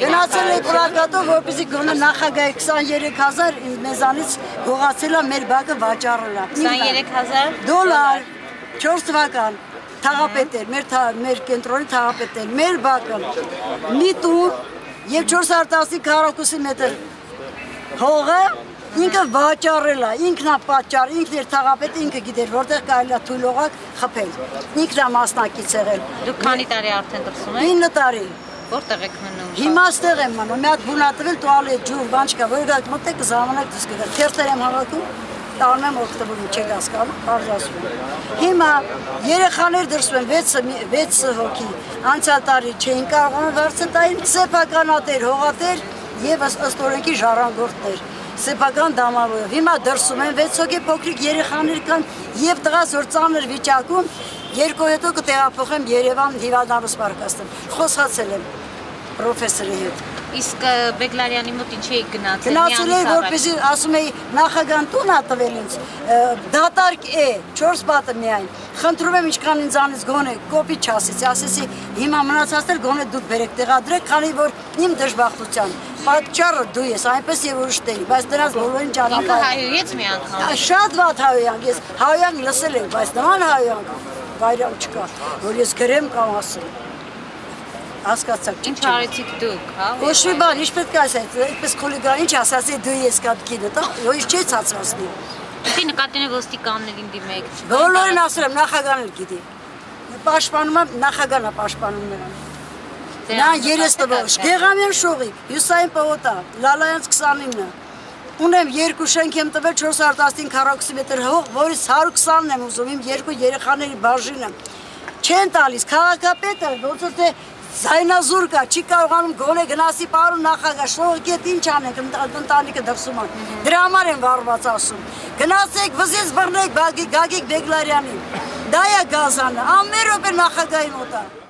Գնացել էի պրակատով, որպեսզի գոնե նախագահի 23,000 մեզանից գողացել է մեր բակը վաճառել է։ 23,000 դոլար, 4 թվական, թաղապետ էր, մեր կենտրոնի թաղապետ էր, մեր բակը, մի տուն և 415 քառակուսի մետր հողը ինքը վաճառել է, ինքն է պատճառ, ինքն էր թաղապետը, ինքը գիտեր, որտեղ կարելի է թույլ օղակ խփել, ինքն է մասնակից եղել։ Դուք քանի տարի արդեն դրսում եք։ 9 տարի։ Որտեղ եք մնում։ Հիմա ստեղ եմ մնում, մի հատ բուն ա տվել, տուալետ, ջուր, բան չկա, որ գաք մտեք ժամանակ դուրս գա։ Թերթեր եմ հավաքում, տանում եմ օգտվում, չեք հասկանում, բարձրացնում։ Հիմա երեխաներ դրսում են 6 հոգի, անցյալ տարի չէին կարողանում վարձը տային, սեփականատեր, հողատեր եւ ըստ օրենքի ժառանգորդներ, սեփական դամարույով։ Հիմա դրսում են 6 հոգի փոքրիկ երեխաներ կան եւ տղաս որ ծանր վիճակում, երկու հետո կտեղափոխեմ Երևան հիվանդանոց պարկաստան։ Խոսացել եմ պրոֆեսորի հետ։ Իսկ Բեգլարյանի մոտ ինչ էի գնացել։ Գնացել էի, որպեսզի ասում էի նախագահան տուն ա տվել ինձ, դատարկ է, 4 պատը միայն։ Խնդրում եմ ինչքան ինձանից գոնե կոպիտ չասեցի, ասեցի հիմա մնացածներ գոնե դուք բերեք տեղադրեք, քանի որ իմ դժբախտության պատճառը դու ես, այնպես եւ ուրիշ տերի, բայց դրանց բոլորին ճանապարհ։ Ինքը հայոյեց մի անգամ։ Շատ վատ հայոյանք, ես հայոյանք լսել եմ, բայց նման հայոյանք վայրամ չկա, որ ես գրեմ կամ ասեմ։ Հասկացաք, ինչ արեցիք դուք, հա։ Ոչ մի բան, ինչ պետք է ասել, այդպես խուլիգան, ինչ ասացի դու ես կատկինը, ոչ չի ցածրացնի։ Դե նկատին է ոստիկաններին դիմեք։ Բոլորին ասել եմ, նախագահն էլ գիտի։ Պաշտպանում եմ, նախագահն է պաշտպանում նրան։ Նա երես տվող, Գեղամյան Շողիկ, Հյուսային պողոտա, Լալայանց 29-ը։ Ունեմ 2 շենք եմ տվել 415 քառակուսի մետր հող, որից 120-ն եմ ուզում, իմ 2 երեխաների բաժինը։ Չեն տալիս, քաղաքապետը, ոնց որ թե զայնազուր կա, չի կարողանում գոնե գնասի պարոն նախագահ, շողի հետ ինչ անենք, ընտանիքը դրսում են։ Դրա համար են վառված ասում։ Գնացեք, վզից բռնեք Գագիկ Բեգլարյանին։ Դա է գազանը, ամեն րոպե նախագահի մոտ է։